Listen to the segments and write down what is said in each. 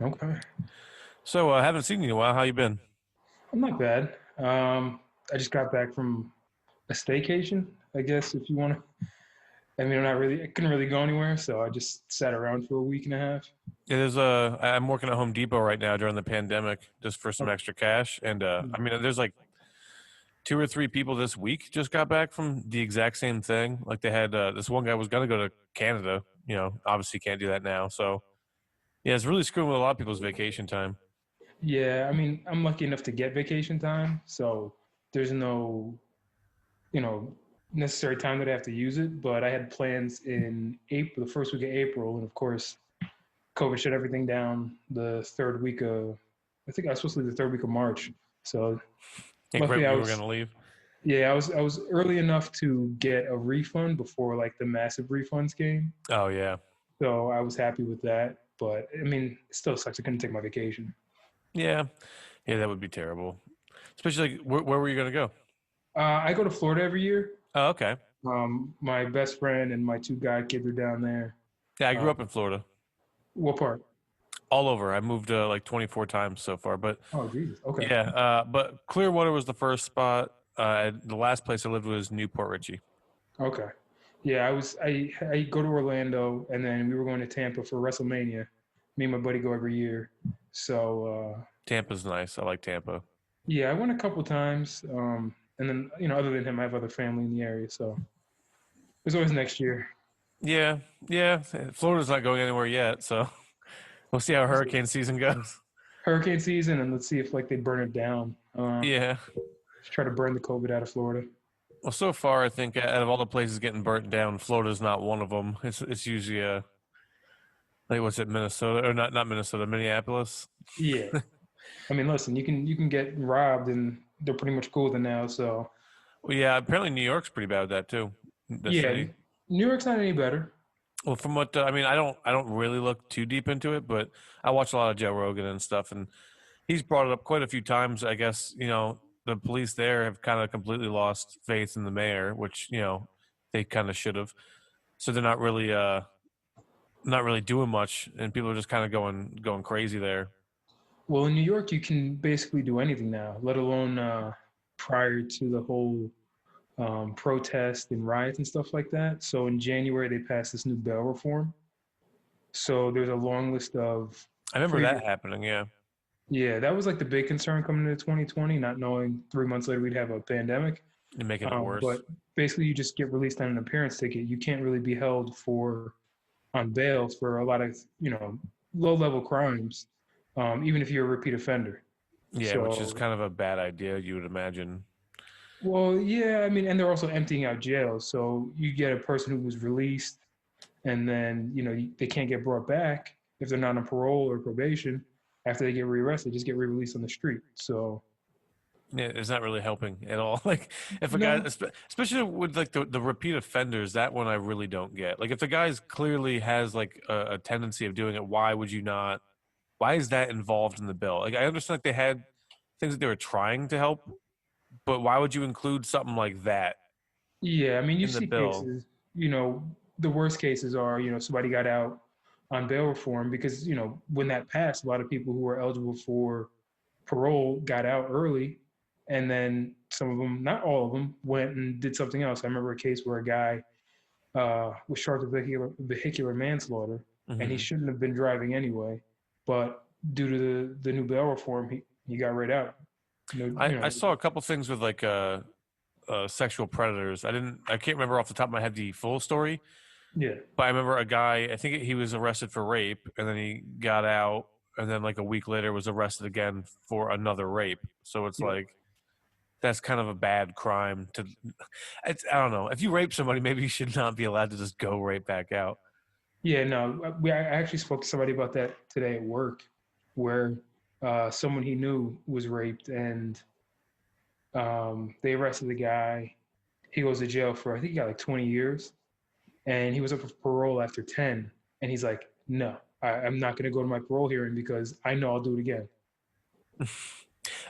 Okay. So I haven't seen you in a while. How you been? I'm not bad. I just got back from a staycation, I guess, if you want to. I couldn't really go anywhere, so I just sat around for a week and a half. I'm working at Home Depot right now during the pandemic just for some Okay. extra cash. And there's like two or three people this week just got back from the exact same thing. Like they had this one guy was going to go to Canada. Obviously can't do that now. So yeah, it's really screwing with a lot of people's vacation time. Yeah, I'm lucky enough to get vacation time, so there's no, you know, necessary time that I have to use it. But I had plans in April, the first week of April, and of course, COVID shut everything down the third week of, I think I was supposed to leave the third week of March. So Like right luckily, when I you were going was to leave. Yeah, I was early enough to get a refund before like the massive refunds came. Oh yeah, So I was happy with that. But it still sucks. I couldn't take my vacation. yeah, yeah. That would be terrible. Especially like where were you going to go? I go to Florida every year. Oh, okay. My best friend and my two guy kids are down there. Yeah, I grew Uh, up in Florida. what part? All over. I moved like 24 times so far, but Oh, Jesus. Okay. yeah. But Clearwater was the first spot. The last place I lived was Newport Richie. Okay. Yeah, I go to Orlando and then we were going to Tampa for WrestleMania. Me and my buddy go every year. So Tampa's nice. I like Tampa. yeah, I went a couple times. And then other than him, I have other family in the area. So there's always next year. Yeah, yeah. Florida's not going anywhere yet, so we'll see how hurricane season goes. Hurricane season, and let's see if like they burn it down. Yeah. Try to burn the COVID out of Florida. Well, so far, I think out of all the places getting burnt down, Florida's not one of them. It's usually like what's it, Minnesota or not Minnesota, Minneapolis. Yeah, listen, you can get robbed, and they're pretty much cool with it now. So Well, yeah. Apparently, New York's pretty bad with that too. The yeah, city. New York's not any better. Well, from what I don't really look too deep into it, but I watch a lot of Joe Rogan and stuff, and he's brought it up quite a few times. I guess the police there have kind of completely lost faith in the mayor, which they kind of should have. So they're not really doing much, and people are just kind of going crazy there. Well, in New York, you can basically do anything now, let alone prior to the whole protest and riots and stuff like that. So in January, they passed this new bail reform. So there's a long list of I remember previous. that happening. Yeah, Yeah, that was like the big concern coming into 2020, not knowing 3 months later we'd have a pandemic. and making it worse. But basically, you just get released on an appearance ticket. You can't really be held for on bail for a lot of low level crimes, even if you're a repeat offender. Yeah, which is So, kind of a bad idea, you would imagine. well, yeah, and they're also emptying out jails. So you get a person who was released, and then they can't get brought back if they're not on parole or probation. After they get rearrested, just get re-released on the street. So Yeah, it's not really helping at all. Like if a guy, no, especially with like the repeat offenders, that one I really don't get. Like if the guy's clearly has like a tendency of doing it, why would you not? Why is that involved in the bill? Like I understand like they had things that they were trying to help, but why would you include something like that yeah, you in the see bill? cases, the worst cases are, somebody got out on bail reform because, when that passed, a lot of people who were eligible for parole got out early. And then some of them, not all of them, went and did something else. I remember a case where a guy was charged with vehicular manslaughter, and he Hmm. shouldn't have been driving anyway. But due to the new bail reform, he got right out. No, I saw a couple things with like sexual predators. I can't remember off the top of my head the full story, yeah, but I remember a guy, I think he was arrested for rape and then he got out and then like a week later was arrested again for another rape. So it's yeah. like that's kind of a bad crime to I don't know. If you rape somebody, maybe you should not be allowed to just go right back out. Yeah, no, I actually spoke to somebody about that today at work, where someone he knew was raped, and they arrested the guy. He goes to jail for, I think he got like 20 years, and he was up for parole after 10. And he's like, no, I'm not going to go to my parole hearing because I know I'll do it again.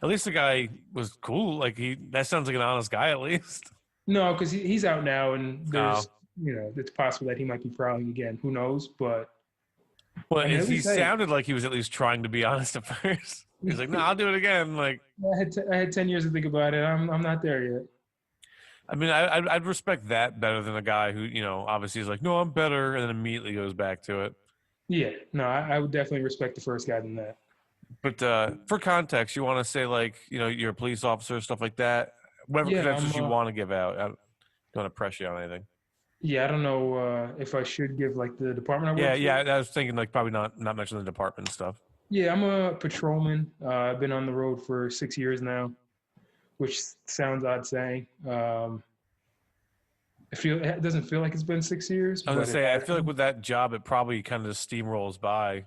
At least the guy was cool. Like that sounds like an honest guy at least. No, because he's out now, and Oh. it's possible that he might be prowling again. Who knows? But Well, I mean, is at he least I sounded like he was at least trying to be honest at first. He's like, "No, I'll do it again." Like, I had 10 years to think about it. I'm not there yet. I mean, I'd respect that better than a guy who, obviously is like, "No, I'm better," and then immediately goes back to it. Yeah, no, I would definitely respect the first guy than that. But for context, you want to say like, you're a police officer, stuff like that. Whatever Yeah, credentials you want to give out. I don't want to pressure you on anything. yeah, I don't know if I should give like the department I Yeah, work for. yeah. I was thinking like probably not mention the department and stuff. Yeah, I'm a patrolman. I've been on the road for 6 years now, which sounds odd saying. It doesn't feel like it's been 6 years, I was gonna but it say, I has feel like been. with that job, it probably kind of steamrolls by.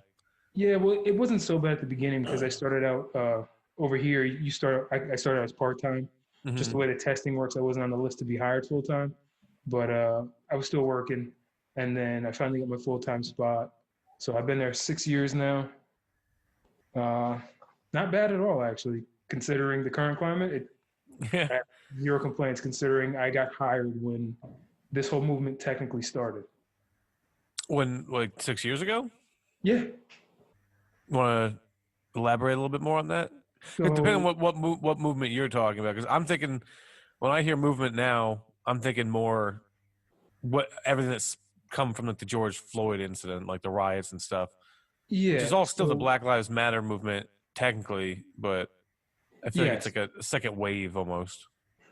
Yeah, well, it wasn't so bad at the beginning because I started out over here. I started as part time. Just the Hmm. way the testing works, I wasn't on the list to be hired full time, but I was still working, and then I finally got my full time spot. So I've been there 6 years now. Uh, Not bad at all, actually, considering the current climate. Yeah. I have zero complaints considering I got hired when this whole movement technically started. When like 6 years ago. Yeah. Want to elaborate a little bit more on that? Depending on So what movement you're talking about, because I'm thinking when I hear movement now, I'm thinking more what everything that's come from like the George Floyd incident, like the riots and stuff, which is yeah. all still the So Black Lives Matter movement technically, but I feel like it's yes. like a second wave almost.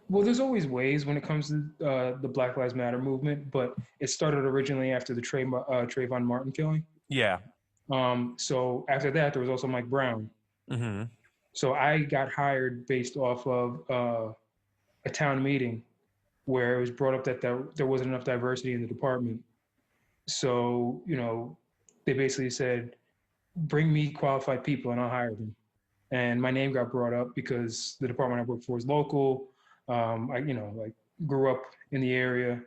Well, there's always ways when it comes to the Black Lives Matter movement, but it started originally after the Trayvon Martin killing. Yeah. So after that, there was also Mike Brown. Hmm. So I got hired based off of a town meeting where it was brought up that there wasn't enough diversity in the department. So, they basically said, bring me qualified people and I'll hire them. And my name got brought up because the department I work for is local. I grew up in the area.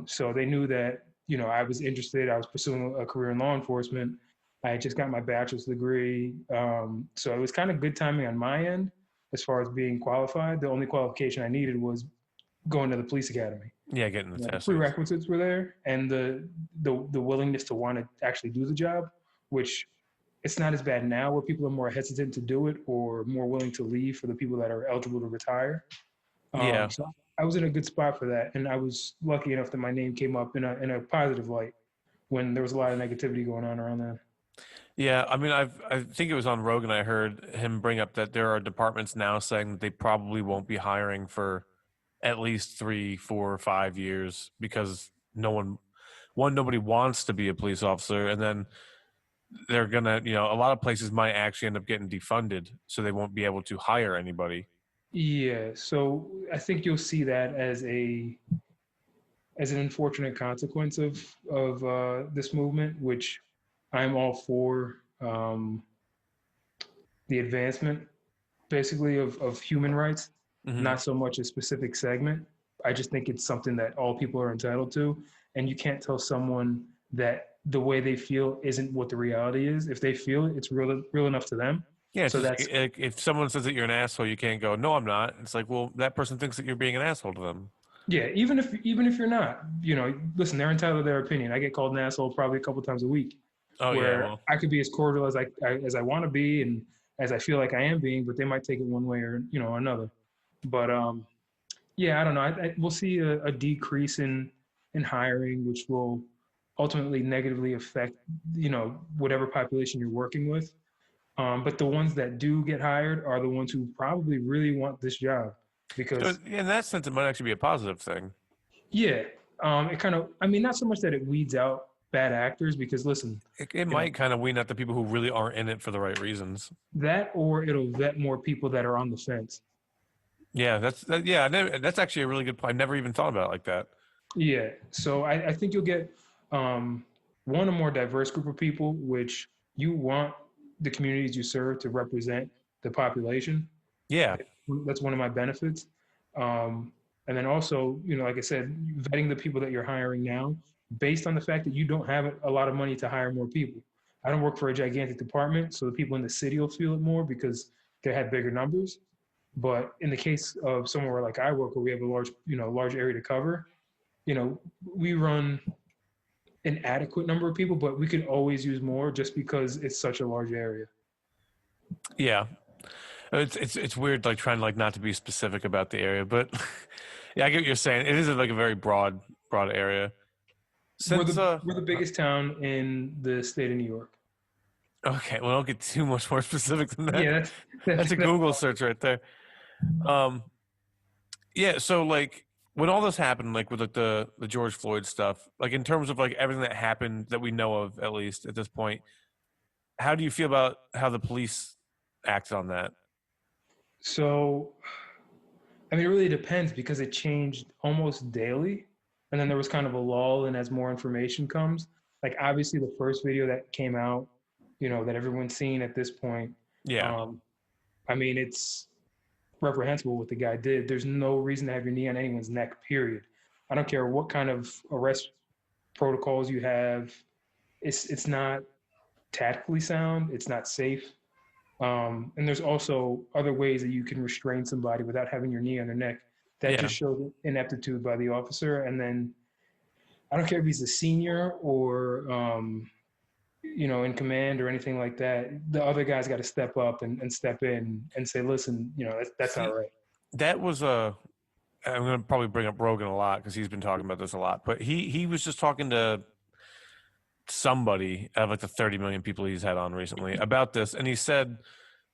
So they knew that, I was interested. I was pursuing a career in law enforcement. I had just got my bachelor's degree. So it was kind of good timing on my end as far as being qualified. The only qualification I needed was going to the police academy. Yeah, getting the The test suits. prerequisites were there, and the willingness to want to actually do the job, which it's not as bad now, where people are more hesitant to do it or more willing to leave for the people that are eligible to retire. Yeah. So I was in a good spot for that, and I was lucky enough that my name came up in a positive light when there was a lot of negativity going on around that. Yeah, I mean, I think it was on Rogan. I heard him bring up that there are departments now saying that they probably won't be hiring for at least 3, 4, 5 years because nobody wants to be a police officer, and then they're gonna, a lot of places might actually end up getting defunded, so they won't be able to hire anybody. Yeah, so I think you'll see that as an unfortunate consequence of this movement, which I'm all for the advancement, basically, of human rights, Hmm. not so much a specific segment. I just think it's something that all people are entitled to, and you can't tell someone that the way they feel isn't what the reality is. If they feel it, it's real enough to them. Yeah, it's So just that's like if someone says that you're an asshole, you can't go, "No, I'm not." It's like, well, that person thinks that you're being an asshole to them. yeah. Even if you're not, listen, they're entitled to their opinion. I get called an asshole probably a couple times a week, Oh yeah, where well, I could be as cordial as I want to be and as I feel like I am being, but they might take it one way or another. But yeah, I don't know. We'll see a decrease in hiring, which will ultimately negatively affect whatever population you're working with. But the ones that do get hired are the ones who probably really want this job, so because in that sense, it might actually be a positive thing. yeah, it kind of. I mean, not so much that it weeds out bad actors, because listen, It you know might kind of wean out the people who really aren't in it for the right reasons. that, or it'll vet more people that are on the fence. Yeah, that's actually a really good point. I never even thought about it like that. Yeah, so I think you'll get um, one, a more diverse group of people, which you want the communities you serve to represent the population. Yeah, That's one of my benefits. And then also, like I said, vetting the people that you're hiring now based on the fact that you don't have a lot of money to hire more people. I don't work for a gigantic department, so the people in the city will feel it more because they have bigger numbers. But in the case of somewhere like I work, where we have a large area to cover, we run an adequate number of people, but we could always use more just because it's such a large area. Yeah, it's weird, like trying like not to be specific about the area, but yeah, I get what you're saying. It is like a very broad area. We're Since the we're the biggest town in the state of New York. okay, well, don't get too much more specific than that. Yeah, That's a that's Google search right there. Um, yeah, so like when all this happened, like with like the George Floyd stuff, like in terms of like everything that happened that we know of, at least at this point, how do you feel about how the police acted on that? so. I mean, it really depends because it changed almost daily, and then there was kind of a lull, and as more information comes, like obviously the first video that came out, that everyone's seen at this point. Yeah, Um, I mean, it's reprehensible what the guy did. There's no reason to have your knee on anyone's neck, period. I don't care what kind of arrest protocols you have. It's not tactically sound. It's not safe. And there's also other ways that you can restrain somebody without having your knee on their neck. That yeah, just shows ineptitude by the officer. And then I don't care if he's a senior or in command or anything like that. The other guy's got to step up and step in and say, listen, that's not see, right. that was a. I'm going to probably bring up Rogan a lot because he's been talking about this a lot. But he was just talking to somebody out of like the 30 million people he's had on recently about this, and he said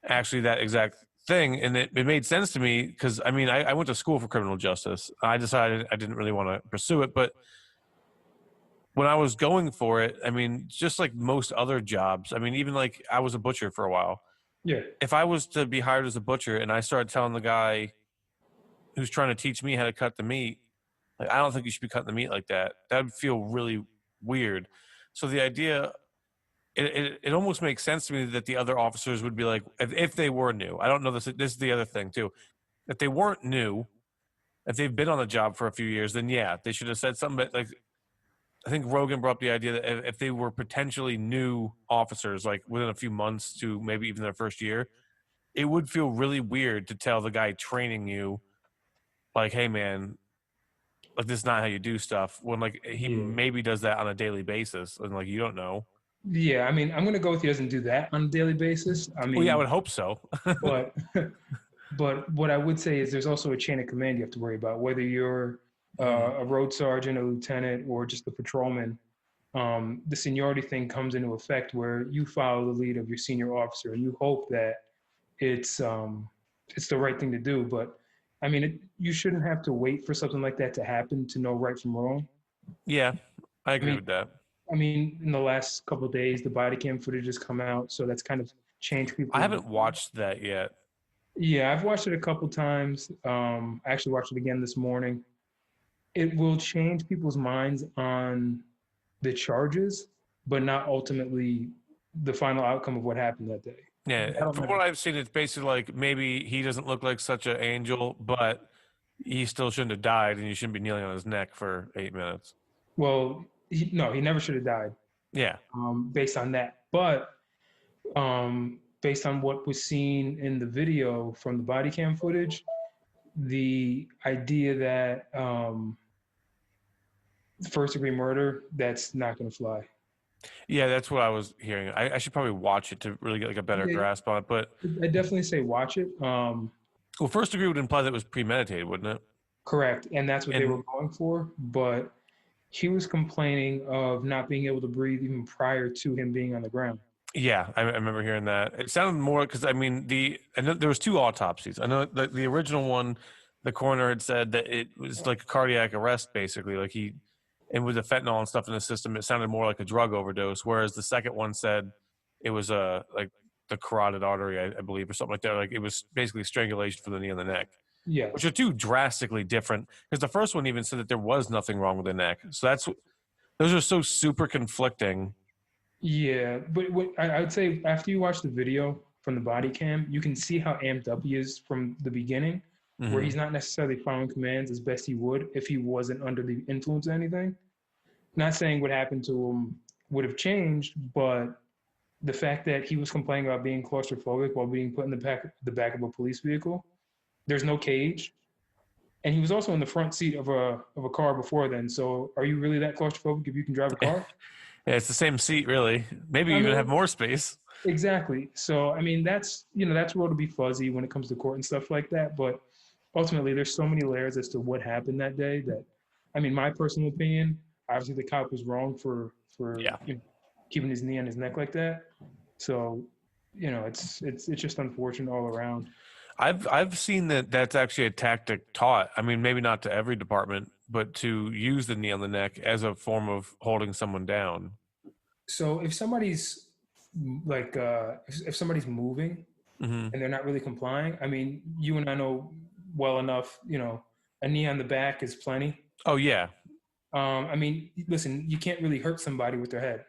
actually that exact thing, and it made sense to me because I mean I went to school for criminal justice. I decided I didn't really want to pursue it, but when I was going for it, I mean, just like most other jobs, I mean, even like I was a butcher for a while. Yeah. If I was to be hired as a butcher and I started telling the guy who's trying to teach me how to cut the meat, like, I don't think you should be cutting the meat like that. That would feel really weird. So the idea, it almost makes sense to me that the other officers would be like, if they were new, I don't know this. This is the other thing too. If they weren't new, if they've been on the job for a few years, then yeah, they should have said something. But like, I think Rogan brought up the idea that if they were potentially new officers, like within a few months to maybe even their first year, it would feel really weird to tell the guy training you, like, hey man, like this is not how you do stuff, when like he Yeah. maybe does that on a daily basis and like you don't know. Yeah. I mean, I'm going to go with he doesn't do that on a daily basis. I Well, yeah, I mean, would hope so. but But what I would say is there's also a chain of command you have to worry about, whether you're a road sergeant, a lieutenant, or just a patrolman. The seniority thing comes into effect where you follow the lead of your senior officer, and you hope that it's it's the right thing to do. But I mean, you shouldn't have to wait for something like that to happen to know right from wrong. Yeah, I I agree mean, with that. in the last couple of days, the body cam footage has come out, so that's kind of changed I people's. haven't watched that yet. Yeah, I've watched it a couple times. I actually watched it again this morning. It will change people's minds on the charges, but not ultimately the final outcome of what happened that day. Yeah, That'll from never. what I've seen, it's basically like maybe he doesn't look like such an angel, but he still shouldn't have died, and you shouldn't be kneeling on his neck for 8 minutes. Well, no, he never should have died Yeah, based on that. But based on what was seen in the video from the body cam footage, the idea that first degree murder, that's not going to fly. yeah, that's what I was hearing. I should probably watch it to really get like a better Yeah, grasp on it. But I definitely say watch it. well, first degree would imply that it was premeditated, wouldn't it? Correct, and that's what they were And going for. But he was complaining of not being able to breathe even prior to him being on the ground. yeah, I remember hearing that. It sounded more because I mean I know there was two autopsies. I know the original one, the coroner had said that it was like a cardiac arrest, basically. Like and with the fentanyl and stuff in the system, it sounded more like a drug overdose. Whereas the second one said it was a like the carotid artery, I believe, or something like that. Like it was basically strangulation from the knee and the neck, which Yes. are two drastically different. Because the first one even said that there was nothing wrong with the neck. So those are so super conflicting. Yeah, but I would say after you watch the video from the body cam, you can see how amped up he is from the beginning, where Hmm. he's not necessarily following commands as best he would if he wasn't under the influence of anything. Not saying what happened to him would have changed, but the fact that he was complaining about being claustrophobic while being put in the back of a police vehicle, there's no cage. and he was also in the front seat of a car before then. So are you really that claustrophobic if you can drive a car? Yeah, it's the same seat, really. Maybe I even have mean, more space. exactly. So I mean, that's that's where it'll be fuzzy when it comes to court and stuff like that. But ultimately, there's so many layers as to what happened that day that, I mean, my personal opinion, obviously the cop was wrong for Yeah. keeping his knee on his neck like that. So it's just unfortunate all around. I've seen that that's actually a tactic taught. I mean, maybe not to every department, but to use the knee on the neck as a form of holding someone down. So if somebody's like if somebody's moving Hmm. and they're not really complying, I mean, you and I know well enough, a knee on the back is plenty. Oh yeah, I mean, listen, you can't really hurt somebody with their head.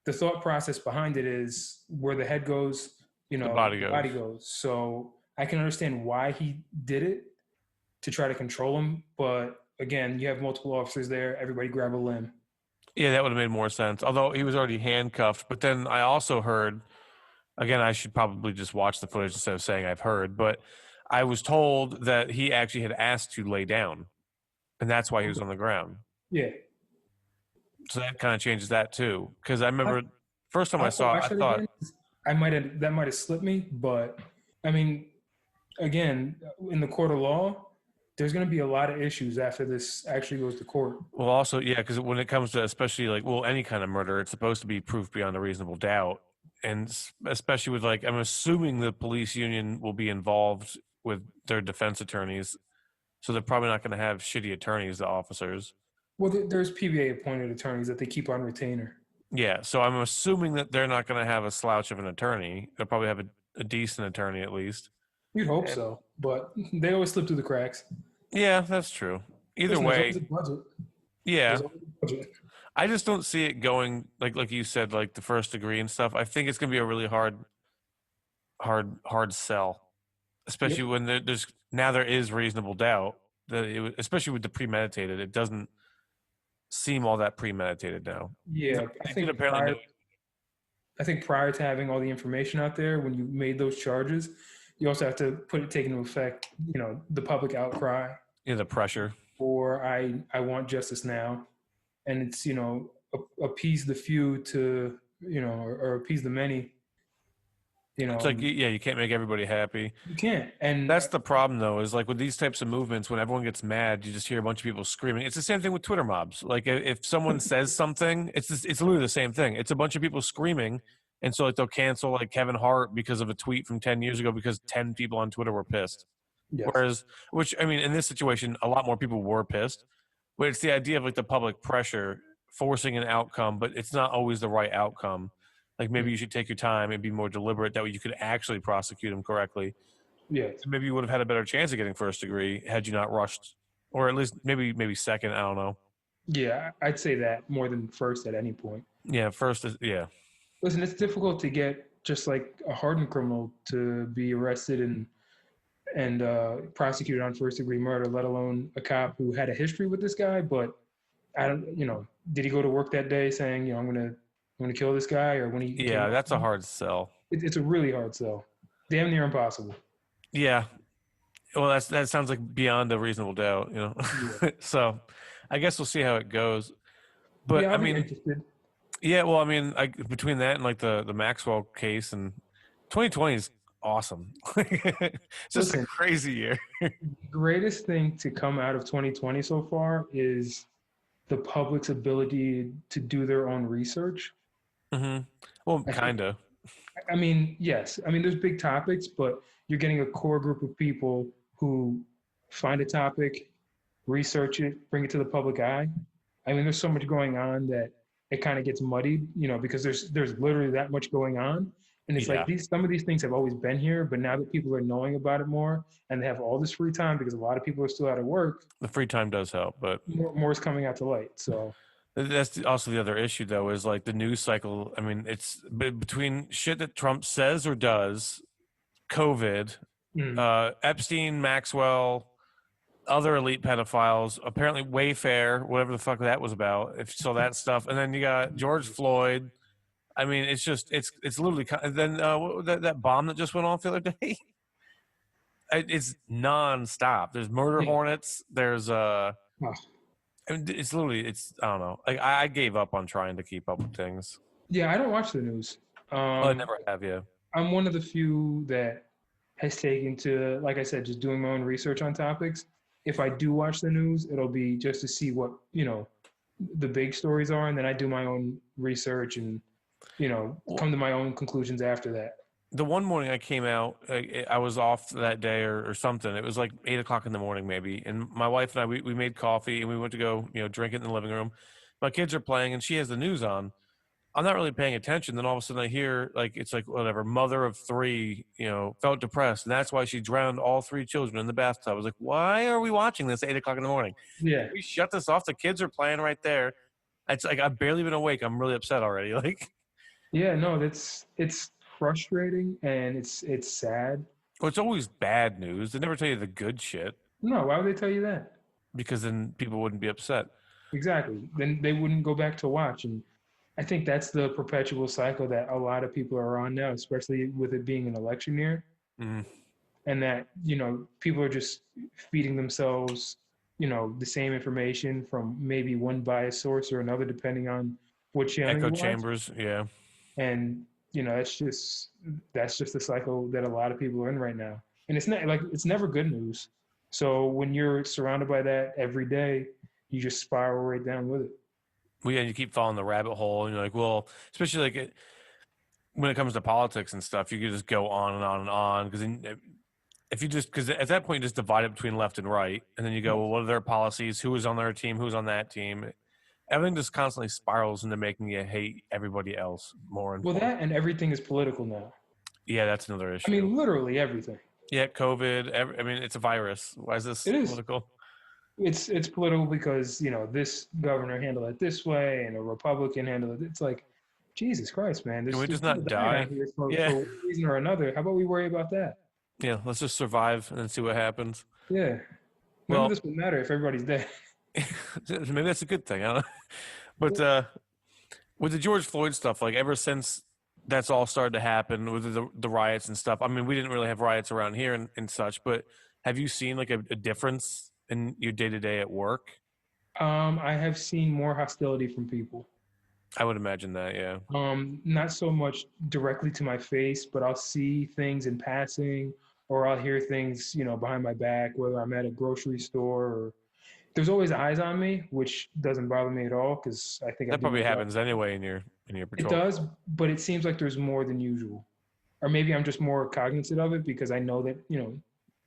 The thought process behind it is where the head goes, the body the goes. body goes. So I can understand why he did it to try to control him. But again, you have multiple officers there. Everybody grab a limb. Yeah, that would have made more sense. Although he was already handcuffed. But then I also heard, again, I should probably just watch the footage instead of saying I've heard, but I was told that he actually had asked to lay down, and that's why he was on the ground. Yeah. So that kind of changes that too. Because I remember first time I'll I have to saw it, I watch that thought, again. That might have slipped me, but I mean, again, in the court of law, there's going to be a lot of issues after this actually goes to court. well, also, yeah, because when it comes to especially like, well, any kind of murder, it's supposed to be proof beyond a reasonable doubt. And especially with like, I'm assuming the police union will be involved with their defense attorneys. So they're probably not going to have shitty attorneys, the officers. Well, there's PBA appointed attorneys that they keep on retainer. Yeah. So I'm assuming that they're not going to have a slouch of an attorney. They'll probably have a decent attorney at least. You'd hope And so, but they always slip through the cracks. yeah, that's true. Either Listen, there's always way, a budget. yeah. There's always a budget. I just don't see it going like you said, like the first degree and stuff. I think it's gonna be a really hard sell, especially Yep. when there's now there is reasonable doubt that especially with the premeditated. It doesn't seem all that premeditated now. Yeah, They did apparently know. I think prior to having all the information out there, when you made those charges, you also have to take into effect, the public outcry, Yeah, the pressure. or I want justice now, and it's appease the few to or appease the many. It's like yeah, you can't make everybody happy. You can't, and That's the problem, though, is like with these types of movements, when everyone gets mad, you just hear a bunch of people screaming. It's the same thing with Twitter mobs. Like if someone says something, it's literally the same thing. It's a bunch of people screaming, and so like they'll cancel like Kevin Hart because of a tweet from 10 years ago because 10 people on Twitter were pissed. yes, Whereas, which I mean, in this situation, a lot more people were pissed, but it's the idea of like the public pressure forcing an outcome, but it's not always the right outcome. Like maybe you should take your time and be more deliberate. That way you could actually prosecute them correctly. yes, Maybe you would have had a better chance of getting first degree had you not rushed, or at least maybe second. I don't know. yeah. I'd say that more than first at any point. Yeah, first is yeah. Listen, it's difficult to get just like a hardened criminal to be arrested and prosecuted on first degree murder, let alone a cop who had a history with this guy. But I don't, did he go to work that day saying, I'm gonna kill this guy, or when he came Yeah, up? that's a hard sell. It's a really hard sell, damn near impossible. Yeah. Well, that sounds like beyond a reasonable doubt, you know. Yeah, So, I guess we'll see how it goes. But yeah, I I'll be mean, interested. yeah. Well, I mean, between that and like the Maxwell case and 2020 is awesome. It's just a Listen, crazy year. greatest thing to come out of 2020 so far is the public's ability to do their own research. Hmm. Well, I think kind of. I mean, yes. I mean, there's big topics, but you're getting a core group of people who find a topic, research it, bring it to the public eye. I mean, there's so much going on that it kind of gets muddied, because there's literally that much going on, and it's like Yeah, some of these things have always been here, but now that people are knowing about it more and they have all this free time because a lot of people are still out of work, the free time does help, but more is coming out to light. So that's also the other issue, though, is like the news cycle. I mean, it's between shit that Trump says or does, COVID, mm, Epstein, Maxwell, other elite pedophiles, apparently Wayfair, whatever the fuck that was about. If you saw that stuff, and then you got George Floyd. I mean, it's just it's literally. And then that bomb that just went off the other day. It's nonstop. There's murder Yeah. hornets. There's Oh, I mean, it's literally I don't know. Like I gave up on trying to keep up with things. yeah, I don't watch the news. I Um, never have. Yeah. I'm one of the few that has taken to, like I said, just doing my own research on topics. If I do watch the news, it'll be just to see what, the big stories are, and then I do my own research and, Well, come to my own conclusions after that. the one morning I came out, I was off that day or something. It was like 8 o'clock in the morning, maybe. And my wife and I, we made coffee and we went to go, drink it in the living room. My kids are playing and she has the news on. I'm not really paying attention. Then all of a sudden I hear like, it's like whatever, mother of three, felt depressed. And that's why she drowned all three children in the bathtub. I was like, why are we watching this at 8 o'clock in the morning? Yeah. We shut this off. The kids are playing right there. It's like, I've barely been awake. I'm really upset already. Like, Yeah, no, it's frustrating and it's sad. well, it's always bad news. They never tell you the good shit. No, why would they tell you that? Because then people wouldn't be upset. Exactly. Then they wouldn't go back to watch. And I think that's the perpetual cycle that a lot of people are on now, especially with it being an election year. Mm. And that, people are just feeding themselves, the same information from maybe one biased source or another, depending on what channel you Echo watch. chambers, yeah. And, that's just the cycle that a lot of people are in right now. And it's not like it's never good news. So when you're surrounded by that every day, you just spiral right down with it. Well, yeah, you keep following the rabbit hole, and you're like, well, especially like when it comes to politics and stuff, you can just go on and on and on because if you just because at that point you just divide it between left and right, and then you go, well, what are their policies? Who is on their team? Who's on that team? Everything just constantly spirals into making you hate everybody else more and Well, more. that and everything is political now. Yeah, that's another issue. I mean, literally everything. Yeah, COVID. I mean, it's a virus. Why is this It is. political? It's political because this governor handled it this way and a Republican handled it. It's like, Jesus Christ, man! Can we There's just not people dying die? out here for Yeah. one reason or another. How about we worry about that? Yeah, let's just survive and then see what happens. Yeah. None Well, of this would matter if everybody's dead. maybe that's a good thing. I don't know. But with the George Floyd stuff, like ever since that's all started to happen with the riots and stuff. I mean, we didn't really have riots around here and such, but have you seen like a difference in your day to day at work? I have seen more hostility from people. I would imagine that, yeah. Not so much directly to my face, but I'll see things in passing, or I'll hear things, behind my back, whether I'm at a grocery store or there's always eyes on me, which doesn't bother me at all because I think I That do my probably job. happens anyway in your It patrol. does, but it seems like there's more than usual, or maybe I'm just more cognizant of it because I know that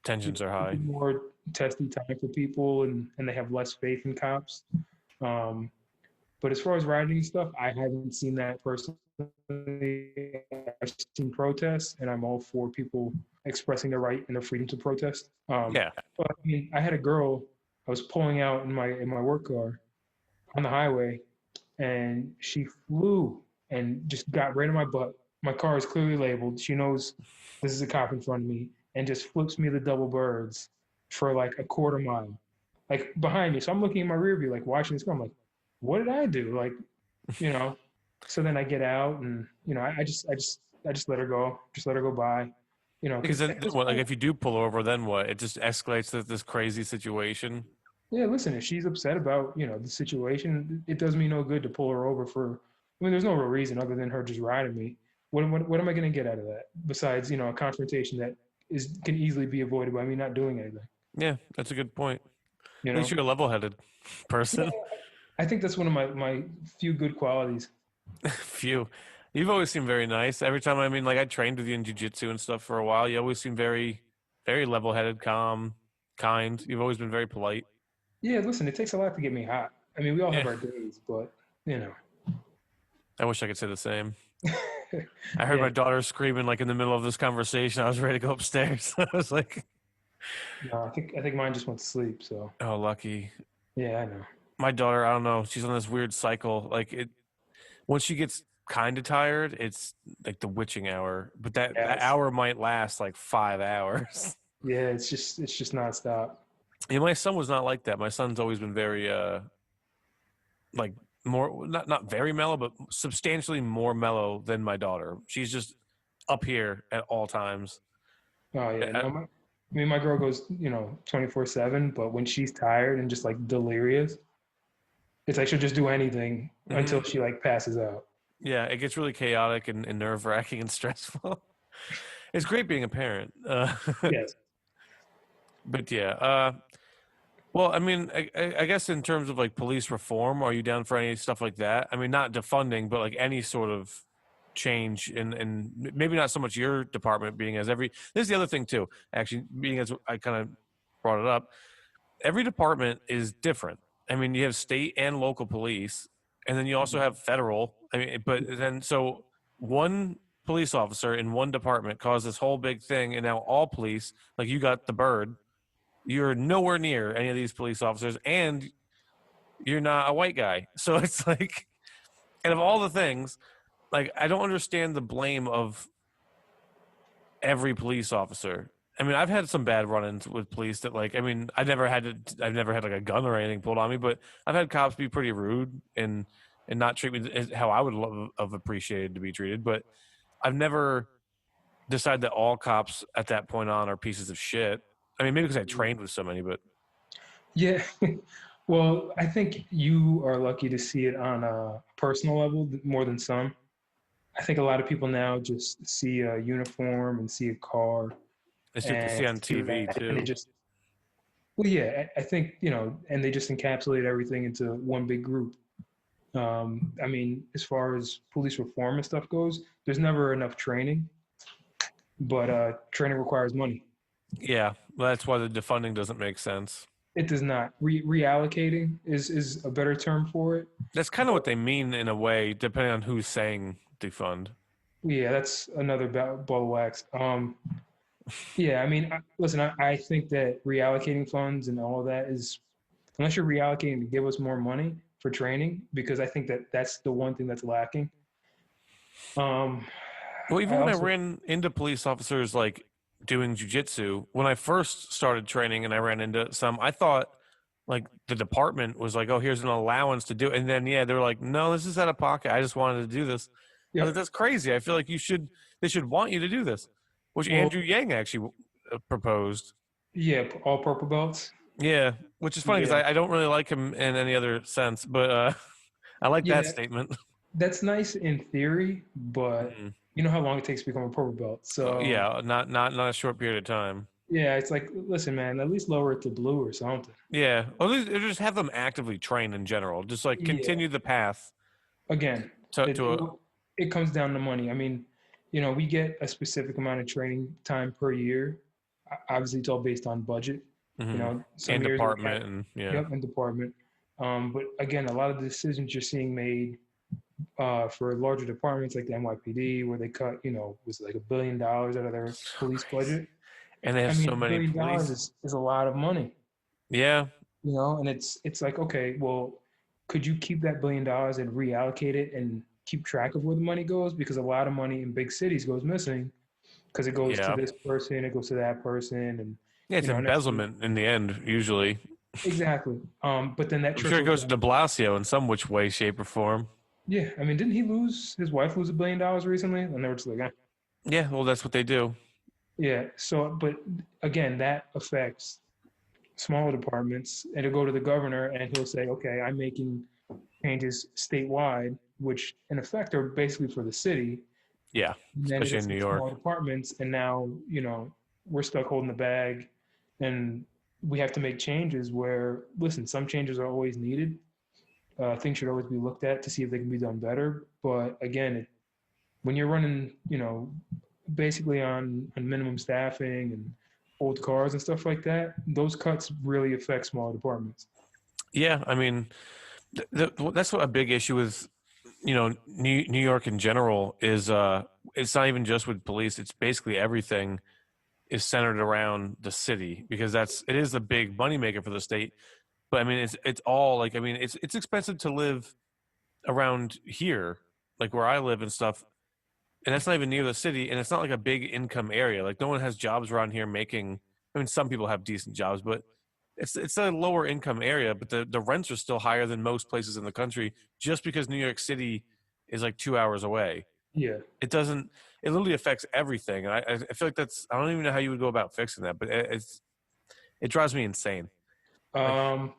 Tensions are high. it's more testy time for people, and they have less faith in cops. But as far as rioting stuff, I haven't seen that personally. I've seen protests, and I'm all for people expressing their right and their freedom to protest. Yeah. But I mean, I had a girl. I was pulling out in my work car on the highway, and she flew and just got right in my butt. My car is clearly labeled. She knows this is a cop in front of me, and just flips me the double birds for like a quarter mile, like behind me. So I'm looking in my rear view, like watching this go. I'm like, what did I do? Like, you know. So then I get out, and I just let her go, just let her go by, Because then, what, like, if you do pull over, then what? It just escalates to this crazy situation. Yeah, listen, if she's upset about, the situation, it does me no good to pull her over for, I mean, there's no real reason other than her just riding me. What am I going to get out of that besides, a confrontation that can easily be avoided by me not doing anything? Yeah, that's a good point. You At know, least you're a level-headed person. I think that's one of my few good qualities. Phew. You've always seemed very nice. Every time, I mean, like I trained with you in jiu-jitsu and stuff for a while. You always seem very, very level-headed, calm, kind. You've always been very polite. Yeah, listen, it takes a lot to get me hot. I mean, we all have Yeah. our days, but I wish I could say the same. I heard Yeah. my daughter screaming like in the middle of this conversation. I was ready to go upstairs. I was like, No, I think mine just went to sleep. So oh, lucky. yeah, I know. My daughter, I don't know. She's on this weird cycle. Like once she gets kind of tired, it's like the witching hour. But that Yes. hour might last like 5 hours. Yeah, it's just nonstop. Yeah, my son was not like that. My son's always been very like more not very mellow, but substantially more mellow than my daughter. She's just up here at all times. Oh yeah, I- no, I mean, my girl goes, 24/7, but when she's tired and just like delirious, it's like she'll just do anything until Hmm. she like passes out. Yeah, it gets really chaotic and nerve wracking and stressful. It's great being a parent. Yes. But yeah, well, I mean, I guess in terms of like police reform, are you down for any stuff like that? I mean, not defunding, but like any sort of change and maybe not so much your department being as every. This is the other thing too. Actually, being as I kind of brought it up, every department is different. I mean, you have state and local police, and then you also have federal. I mean, but then so one police officer in one department caused this whole big thing, and now all police, like you got the bird, you're nowhere near any of these police officers, and you're not a white guy. So it's like, and of all the things, like I don't understand the blame of every police officer. I mean, I've had some bad run-ins with police that, like, I mean, I've never had like a gun or anything pulled on me, but I've had cops be pretty rude and not treat me how I would love have appreciated to be treated. But I've never decided that all cops at that point on are pieces of shit. I mean, maybe because I trained with so many, but Yeah. Well, I think you are lucky to see it on a personal level more than some. I think a lot of people now just see a uniform and see a car it's what they see and on see TV that, and they too. just, well, yeah, I think, and they just encapsulate everything into one big group. I mean, as far as police reform and stuff goes, there's never enough training, but training requires money. Yeah, well, that's why the defunding doesn't make sense. It does not. Reallocating is a better term for it. That's kind of what they mean in a way, depending on who's saying defund. Yeah, that's another ball of wax. Yeah, I mean, listen, I think that reallocating funds and all of that is, unless you're reallocating to give us more money for training, because I think that that's the one thing that's lacking. Um, Well, even I when I also, ran into police officers like doing jujitsu, when I first started training and I ran into some, I thought like the department was like, oh, here's an allowance to do it. And then, yeah, they were like, no, this is out of pocket. I just wanted to do this. I was like, yep, that's crazy. I feel like they should want you to do this, which Andrew well, Yang actually proposed. yeah, all purple belts. Yeah, which is funny because Yeah, I don't really like him in any other sense, but I like that yeah, statement. that's nice in theory, but Mhm. you know how long it takes to become a purple belt. So Yeah, not a short period of time. yeah, it's like, listen, man, at least lower it to blue or something. Yeah, or just have them actively train in general. Just like Yeah, continue the path again, it, to it a it comes down to money. I mean, we get a specific amount of training time per year. Obviously, it's all based on budget. mhm. Some And years we have, department and yeah, yep, and department. But again, a lot of the decisions you're seeing made for larger departments like the NYPD, where they cut, was it like $1 billion out of their so police crazy. budget. And they I have mean, so many $1 billion police. is a lot of money, Yeah, and it's like, okay, well, could you keep that $1 billion and reallocate it and keep track of where the money goes? Because a lot of money in big cities goes missing because it goes to yeah, this person, it goes to that person, and yeah. It's next thing, embezzlement in the end, usually. exactly. But then that I'm sure it trickles goes to De down. Blasio in some which way, shape, or form. Yeah, I mean, didn't he lose his wife lose $1 billion recently? And they were just like, eh. Yeah, well, that's what they do. Yeah. So, but again, that affects smaller departments, and it'll go to the governor, and he'll say, okay, I'm making changes statewide, which in effect are basically for the city. Yeah, And then it especially in hits New the York. small departments, and now we're stuck holding the bag, and we have to make changes. Where, listen, some changes are always needed. Things should always be looked at to see if they can be done better. But again, when you're running, basically on minimum staffing and old cars and stuff like that, those cuts really affect smaller departments. Yeah, I mean, that's what a big issue with New York in general is. It's not even just with police; it's basically everything is centered around the city because it is a big moneymaker for the state. But I mean, it's all like I mean, it's expensive to live around here, like where I live and stuff, and that's not even near the city, and it's not like a big income area. Like no one has jobs around here making. I mean, some people have decent jobs, but it's a lower income area. But the rents are still higher than most places in the country, just because New York City is like 2 hours away. Yeah. it doesn't. It literally affects everything, and I feel like that's. I don't even know how you would go about fixing that, but it drives me insane. Like, Um,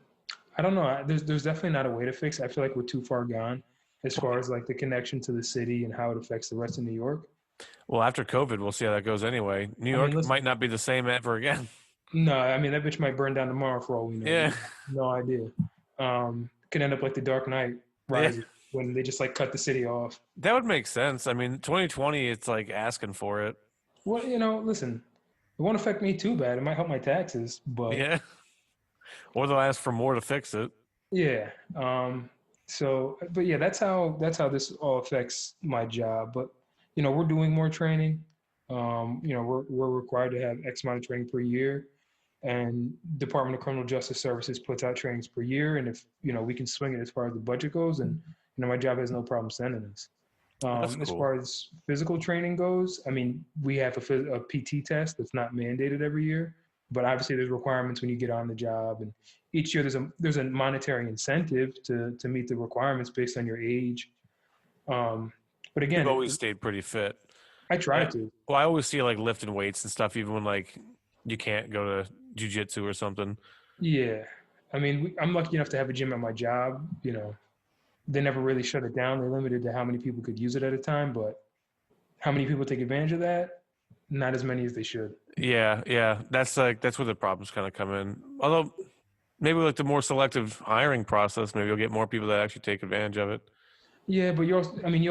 I don't know. There's definitely not a way to fix it. I feel like we're too far gone as far as like the connection to the city and how it affects the rest of New York. well, after COVID, we'll see how that goes anyway. New I mean, York listen, might not be the same ever again. no, I mean that bitch might burn down tomorrow for all we know. We Yeah, have no idea. Could end up like the Dark Knight yeah, Rises when they just like cut the city off. that would make sense. I mean, 2020, it's like asking for it. Well, listen, it won't affect me too bad. It might help my taxes, but Yeah, or they'll ask for more to fix it. yeah. But yeah, that's how this all affects my job. But we're doing more training. We're required to have X amount of training per year, and Department of Criminal Justice Services puts out trainings per year. And if we can swing it as far as the budget goes, and my job has no problem sending us. That's As cool. far as physical training goes, I mean, we have a PT test that's not mandated every year, but obviously there's requirements when you get on the job, and each year there's a monetary incentive to meet the requirements based on your age. Um, but You've again, always stayed pretty fit. I try I, to. well, I always see like lifting weights and stuff, even when like you can't go to jujitsu or something. Yeah, I mean, I'm lucky enough to have a gym at my job. They never really shut it down. They're limited to how many people could use it at a time, but how many people take advantage of that? Not as many as they should. Yeah, yeah, that's where the problems kind of come in. Although maybe like the more selective hiring process, maybe you'll get more people that actually take advantage of it. Yeah, but you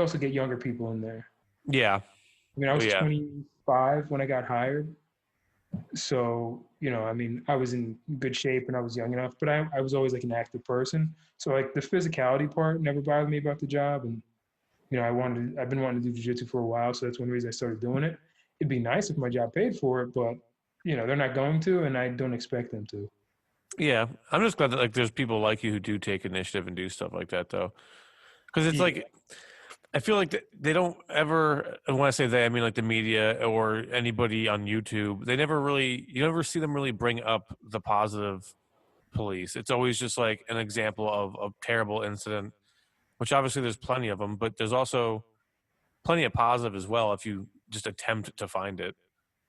also get younger people in there. Yeah, I mean, I well, was yeah, 25 when I got hired. So, I mean, I was in good shape and I was young enough, but I was always like an active person. So like the physicality part never bothered me about the job. And, I've been wanting to do jujitsu for a while. So that's one reason I started doing it. It'd be nice if my job paid for it, but, they're not going to, and I don't expect them to. yeah. I'm just glad that like there's people like you who do take initiative and do stuff like that, though, because it's Yeah. like I feel like they don't ever. And when I say they, I mean like the media or anybody on YouTube. They never really, you never see them really bring up the positive police. It's always just like an example of a terrible incident, which obviously there's plenty of them, but there's also plenty of positive as well if you just attempt to find it.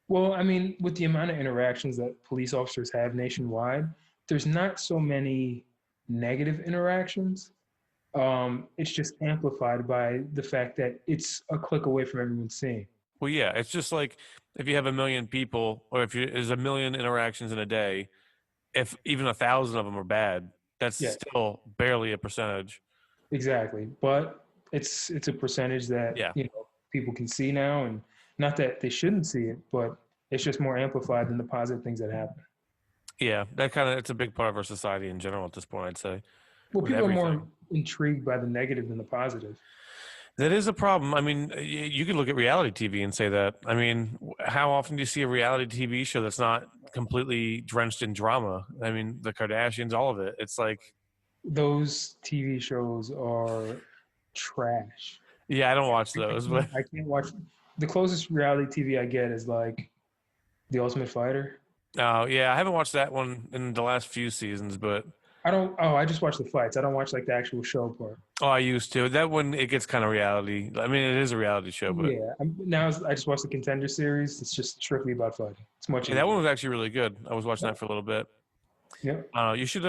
Well, I mean, with the amount of interactions that police officers have nationwide, there's not so many negative interactions. It's just amplified by the fact that it's a click away from everyone seeing. Well, yeah, it's just like if you have a million people, or if there's a million interactions in a day, if even 1,000 of them are bad, that's Yeah, still barely a percentage. exactly. But it's a percentage that Yeah, people can see now, and not that they shouldn't see it, but it's just more amplified than the positive things that happen. yeah, that kind of it's a big part of our society in general at this point. I'd say Well, with people are more everything. intrigued by the negative than the positive. That is a problem. I mean, you could look at reality TV and say that. I mean, how often do you see a reality TV show that's not completely drenched in drama? I mean, the Kardashians, all of it. It's like, Those TV shows are trash. yeah, I don't watch I those, but can't, I can't watch. The closest reality TV I get is like The Ultimate Fighter. oh yeah, I haven't watched that one in the last few seasons, but I don't. Oh, I just watch the fights. I don't watch like the actual show part. oh, I used to. That one it gets kind of reality. I mean, it is a reality show, but Yeah. Now I just watch the Contender series. It's just strictly about fighting. It's much yeah, that one easier. was actually really good. I was watching that for a little bit. Yep. You should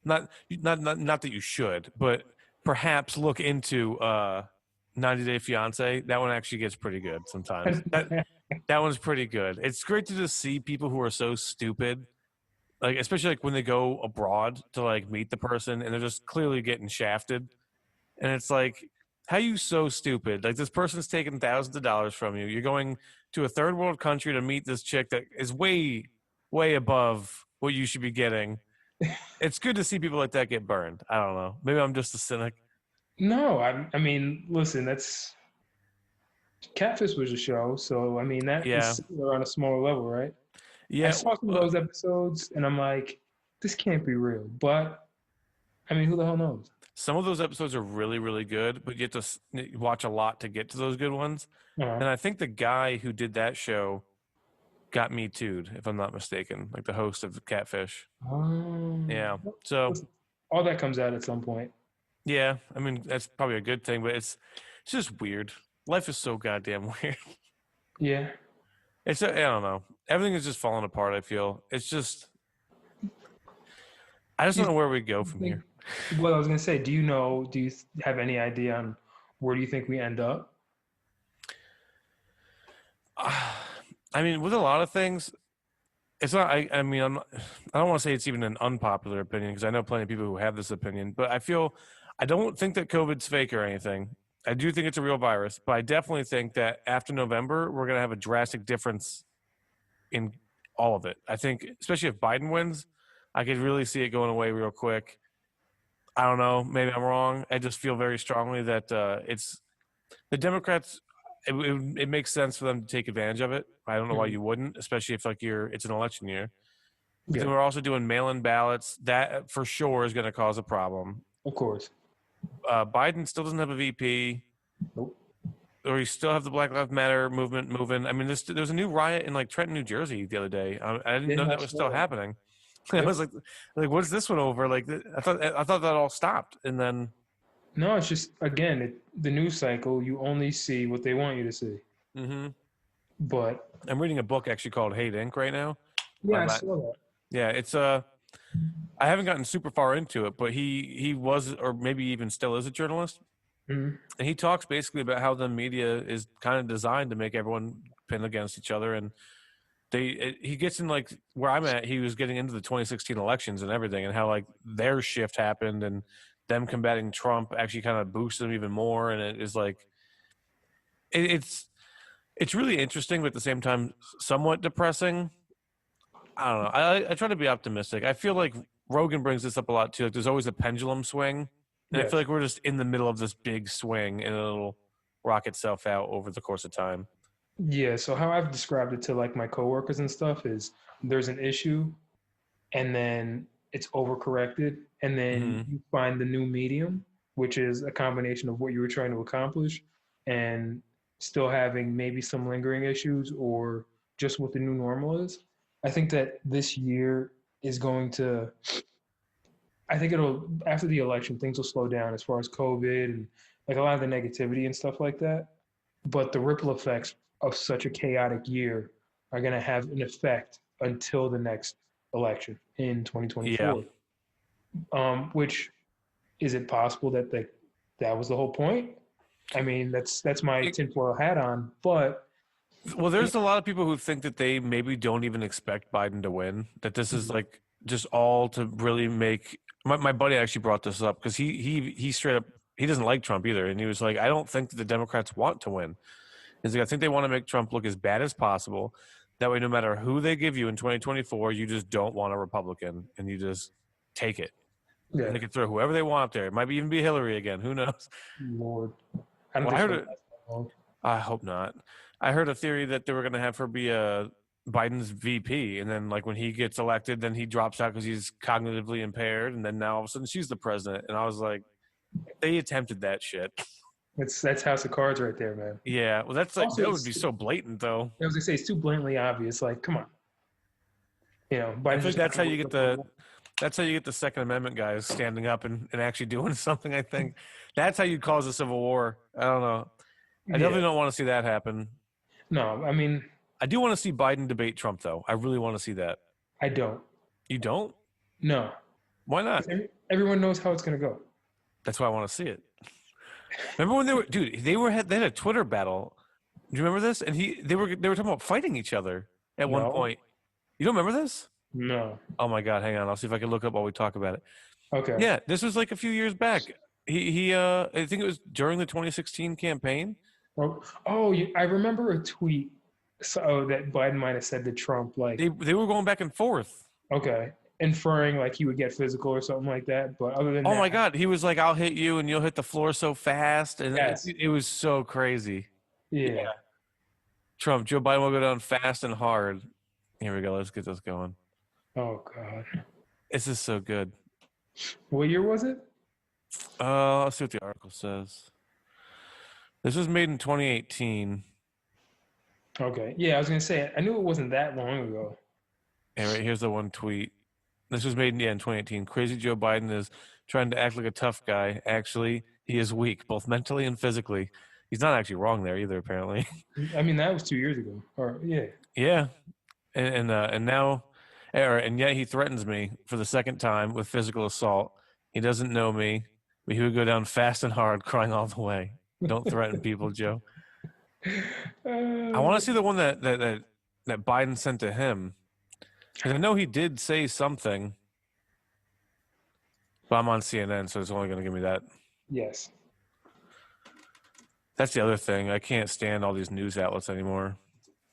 not that you should, but perhaps look into 90 Day Fiance. That one actually gets pretty good sometimes. That one's pretty good. It's great to just see people who are so stupid, like especially like when they go abroad to like meet the person and they're just clearly getting shafted. And it's like, how you so stupid? Like this person's taking thousands of dollars from you. You're going to a third world country to meet this chick that is way, way above what you should be getting. It's good to see people like that get burned. I don't know. Maybe I'm just a cynic. No, I mean, listen, that's Catfish was a show, so I mean that Yeah. is similar on a smaller level, right? I Yeah. saw some of those episodes, and I'm like, this can't be real. But I mean, who the hell knows? Some of those episodes are really, really good, but you have to watch a lot to get to those good ones. Uh, And I think the guy who did that show got me too'd, if I'm not mistaken, like the host of Catfish. Yeah. So listen, all that comes out at some point. yeah, I mean that's probably a good thing, but it's just weird. Life is so goddamn weird. Yeah. I don't know. Everything is just falling apart. I feel I just Do don't you know where we go from think? here. Well, I was gonna say, do you know? Do you have any idea on where do you think we end up? I mean, with a lot of things, it's not. I mean, I don't want to say it's even an unpopular opinion because I know plenty of people who have this opinion. But I don't think that COVID's fake or anything. I do think it's a real virus, but I definitely think that after November, we're gonna have a drastic difference in all of it. I think, especially if Biden wins, I could really see it going away real quick. I don't know. Maybe I'm wrong. I just feel very strongly that it's the Democrats. It makes sense for them to take advantage of it. I don't know why Mhm. you wouldn't, especially if it's an election year. But then Yeah, we're also doing mail-in ballots. That for sure is going to cause a problem. of course. Biden still doesn't have a VP, Nope. or you still have the Black Lives Matter movement moving. I mean, there was a new riot in like Trenton, New Jersey the other day. I didn't know Yeah, I that was still saw that. happening. I Yep. was like, what's this one over? Like, I thought that all stopped, and then No, it's just again, the news cycle. You only see what they want you to see. hmm But I'm reading a book actually called Hate Inc. right now. yeah, I saw that. Yeah, it's I haven't gotten super far into it, but he was, or maybe even still is, a journalist, Mhm. and he talks basically about how the media is kind of designed to make everyone pin against each other, and he gets in like where I'm at. He was getting into the 2016 elections and everything, and how like their shift happened, and them combating Trump actually kind of boosted them even more, and it is like it, it's it's really interesting, but at the same time somewhat depressing. I don't know. I try to be optimistic. I feel like Rogan brings this up a lot too. Like there's always a pendulum swing, and I feel Yes. like we're just in the middle of this big swing, and it'll rock itself out over the course of time. Yeah. So how I've described it to like my coworkers and stuff is there's an issue, and then it's overcorrected, and then hmm you find the new medium, which is a combination of what you were trying to accomplish, and still having maybe some lingering issues or just what the new normal is. I think that this year is going to I think it'll after the election things will slow down as far as COVID and like a lot of the negativity and stuff like that. But the ripple effects of such a chaotic year are going to have an effect until the next election in Yeah. 2024. Which is it possible that that was the whole point? I mean, that's my It, tinfoil hat on, but well, there's a lot of people who think that they maybe don't even expect Biden to win. That this is like just all to really make. My buddy actually brought this up because he straight up he doesn't like Trump either, and he was like, I don't think that the Democrats want to win. He's like, I think they want to make Trump look as bad as possible. That way, no matter who they give you in 2024, you just don't want a Republican, and you just take it. And yeah, they can throw whoever they want up there. It might even be Hillary again. Who knows? Lord, I don't Well, I think heard she'll it. last that long. I hope not. I heard a theory that they were going to have her be a Biden's VP, and then like when he gets elected, then he drops out because he's cognitively impaired, and then now all of a sudden she's the president. And I was like, they attempted that shit. That's House of Cards right there, man. Yeah, well, that's like Also, that would be so blatant, though. I was gonna say it's too blatantly obvious. Like, come on, I Biden's feel like just not that's how gonna you wake get up one the morning. that's how you get the Second Amendment guys standing up and actually doing something. I think that's how you cause a civil war. I don't know. I Yeah, definitely don't want to see that happen. no, I mean, I do want to see Biden debate Trump, though. I really want to see that. I don't. You don't? No, Why not? everyone knows how it's gonna go. That's why I want to see it. Remember when they had a Twitter battle. Do you remember this? And they were talking about fighting each other at one No, point. You don't remember this? no. Oh my god, hang on. I'll see if I can look up while we talk about it. Okay. Yeah, this was like a few years back. He I think it was during the 2016 campaign. I remember a tweet that Biden might have said to Trump, like, They were going back and forth. okay, inferring like he would get physical or something like that. But other than Oh my that, god, he was like, "I'll hit you and you'll hit the floor so fast," and yes, it was so crazy. yeah. Yeah, Joe Biden will go down fast and hard. Here we go. Let's get this going. Oh God, This is so good. what year was it? Let's see what the article says. This was made in 2018. Okay, yeah, I was gonna say I knew it wasn't that long ago. And right here's the one tweet. This was made in 2018. Crazy Joe Biden is trying to act like a tough guy. Actually, he is weak, both mentally and physically. he's not actually wrong there either, apparently. I mean, that was 2 years ago. Or yeah. Yeah, and now, and yet he threatens me for the second time with physical assault. He doesn't know me, but he would go down fast and hard, crying all the way. Don't threaten people, Joe. I want to see the one that Biden sent to him, because I know he did say something, but I'm on CNN, so it's only going to give me that. Yes. That's the other thing. I can't stand all these news outlets anymore.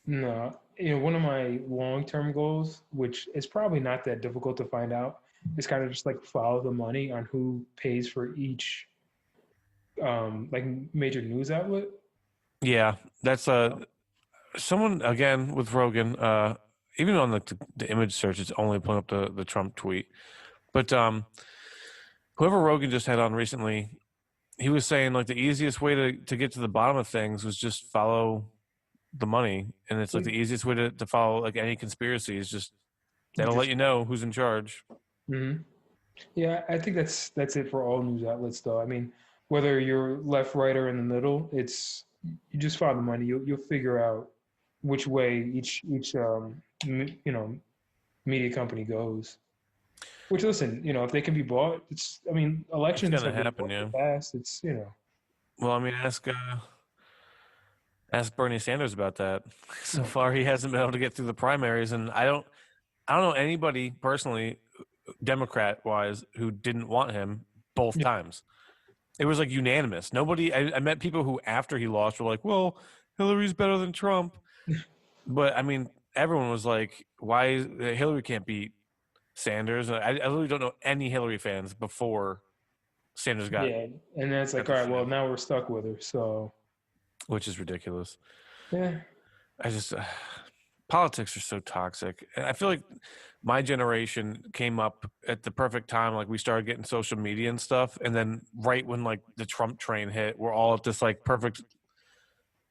No, one of my long-term goals, which is probably not that difficult to find out, is kind of just like follow the money on who pays for each like major news outlet. Yeah, that's someone again with Rogan. Even on the image search, it's only pulling up the Trump tweet. But whoever Rogan just had on recently, he was saying like the easiest way to get to the bottom of things was just follow the money, and it's like the easiest way to follow like any conspiracy is just that'll let you know who's in charge. Mm-hmm. Yeah, I think that's it for all news outlets, though. I mean, whether you're left, right, or in the middle, it's you just follow the money. You'll figure out which way each media company goes. Which, listen, if they can be bought, it's. I mean, It's elections gonna have been happen, bought in yeah. the past. It's Well, I mean, ask Bernie Sanders about that. So far, he hasn't been able to get through the primaries, and I don't know anybody personally, Democrat wise, who didn't want him both yeah, times. It was like unanimous. Nobody. I met people who after he lost were like, "Well, Hillary's better than Trump," but I mean, everyone was like, "Why Hillary can't beat Sanders?" I literally don't know any Hillary fans before Sanders got yeah, and then it's like, the all right, well, shit, now we're stuck with her. So which is ridiculous. yeah, I just politics are so toxic. And I feel like my generation came up at the perfect time. Like we started getting social media and stuff, and then right when like the Trump train hit, we're all at this like perfect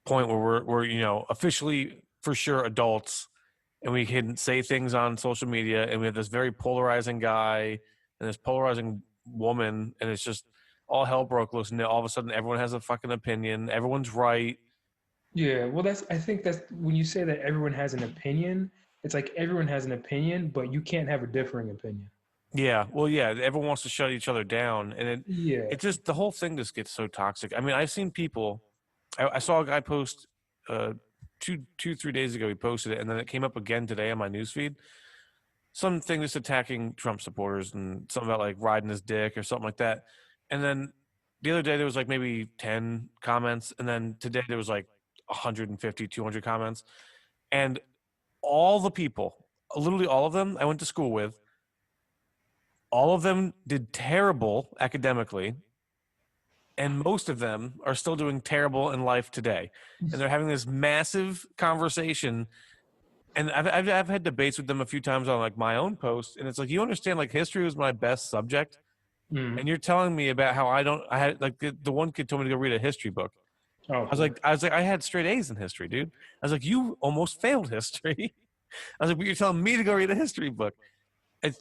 point where we're officially for sure adults, and we can say things on social media, and we have this very polarizing guy and this polarizing woman, and it's just all hell broke loose, and all of a sudden everyone has a fucking opinion, everyone's right. yeah. Well, I think that's when you say that everyone has an opinion. It's like everyone has an opinion, but you can't have a differing opinion. Yeah, well, yeah, everyone wants to shut each other down, and Yeah. it just the whole thing just gets so toxic. I mean, I've seen people. I saw a guy post uh 3 days ago. He posted it, and then it came up again today on my newsfeed. Something just attacking Trump supporters and something about like riding his dick or something like that. And then the other day there was like maybe 10 comments, and then today there was like 150, 200 comments, and all the people, literally all of them, I went to school with all of them did terrible academically, and most of them are still doing terrible in life today. And they're having this massive conversation. And I've had debates with them a few times on like my own posts, and it's like, you understand, like history was my best subject, and Mm. you're telling me about how I had like the one kid told me to go read a history book. Oh, I was like I had straight A's in history, dude. I was like, you almost failed history. I was like, but you're telling me to go read a history book. It's,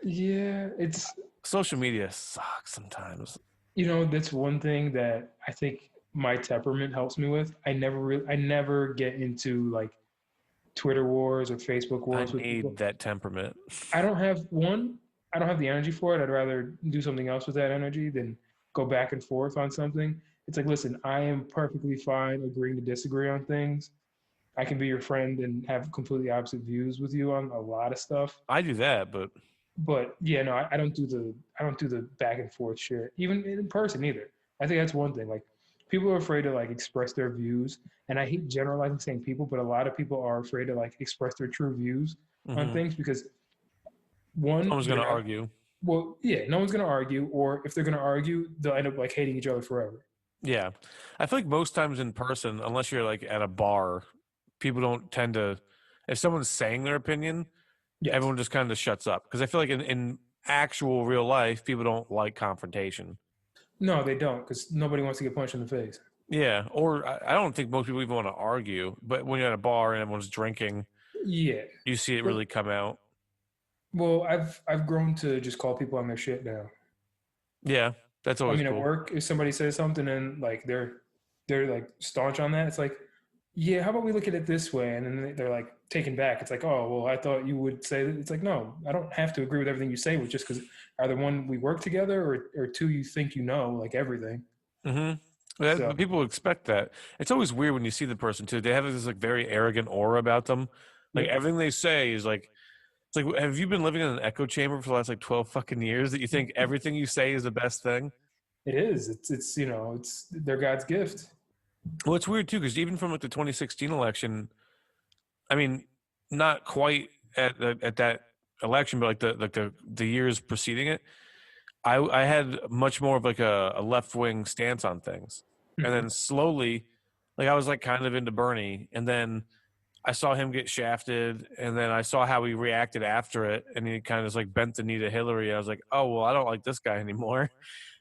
yeah. It's social media sucks sometimes. that's one thing that I think my temperament helps me with. I never get into like Twitter wars or Facebook I wars with people. need that temperament. I don't have one. I don't have the energy for it. I'd rather do something else with that energy than go back and forth on something. It's like, listen, I am perfectly fine agreeing to disagree on things. I can be your friend and have completely opposite views with you on a lot of stuff. I do that, but But yeah, no, I don't do the back and forth shit, even in person either. I think that's one thing. Like people are afraid to like express their views, and I hate generalizing saying people, but a lot of people are afraid to like express their true views on things because one, someone's they're going to not. argue. Well, yeah, no one's gonna argue, or if they're gonna argue, they'll end up like hating each other forever. Yeah. I feel like most times in person, unless you're like at a bar, people don't tend to, if someone's saying their opinion, Yes. everyone just kind of shuts up. Because I feel like in actual real life, people don't like confrontation. No, they don't, because nobody wants to get punched in the face. Yeah. Or I don't think most people even want to argue. But when you're at a bar and everyone's drinking, Yeah. you see it really come out. Well, I've grown to just call people on their shit now. Yeah. That's I always mean, at cool. work, if somebody says something and like they're like staunch on that. It's like, yeah, how about we look at it this way? And then they're like taken back. It's like, oh, well, I thought you would say that. It's like, no, I don't have to agree with everything you say, but just because either one, we work together, or two, you think you know, like everything. Mm-hmm. So But people expect that. It's always weird when you see the person too. They have this like very arrogant aura about them. Like yep, everything they say is like, it's like, have you been living in an echo chamber for the last like 12 fucking years that you think everything you say is the best thing? it is. It's it's their God's gift. Well, it's weird too because even from like the 2016 election, I mean, not quite at that election, but like the years preceding it, I had much more of like a left wing stance on things, and Mhm. then slowly, like I was like kind of into Bernie, and then I saw him get shafted, and then I saw how he reacted after it, and he kind of just like bent the knee to Hillary. And I was like, oh well, I don't like this guy anymore.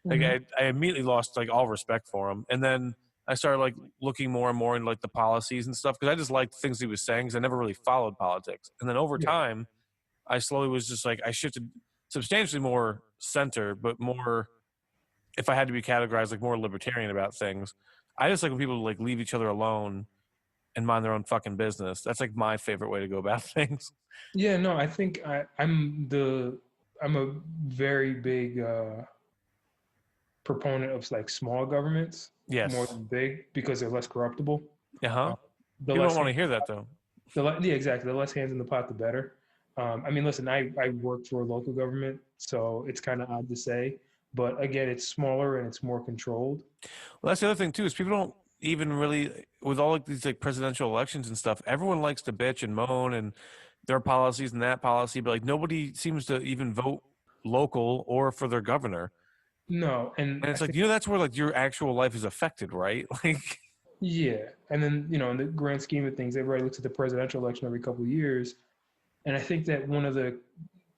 Like Mhm. I immediately lost like all respect for him, and then I started like looking more and more into like the policies and stuff because I just liked things he was saying because I never really followed politics. And then over Yeah. time, I slowly was just like I shifted substantially more center, but more if I had to be categorized like more libertarian about things. I just like when people like leave each other alone and mind their own fucking business. That's like my favorite way to go about things. Yeah, no, I think I'm a very big proponent of like small governments more Yes. than big because they're less corruptible. Uh huh. Uh, the People don't less want hands, to hear that though. yeah, exactly. The less hands in the pot, the better. I mean, listen, I work for a local government, so it's kind of odd to say, but again, it's smaller and it's more controlled. Well, that's the other thing too is people don't even really with all like these like presidential elections and stuff. Everyone likes to bitch and moan and their policies and that policy, but like nobody seems to even vote local or for their governor. No, and And I it's like think that's where like your actual life is affected, right? Like, yeah, and then in the grand scheme of things, everybody looks at the presidential election every couple of years, and I think that one of the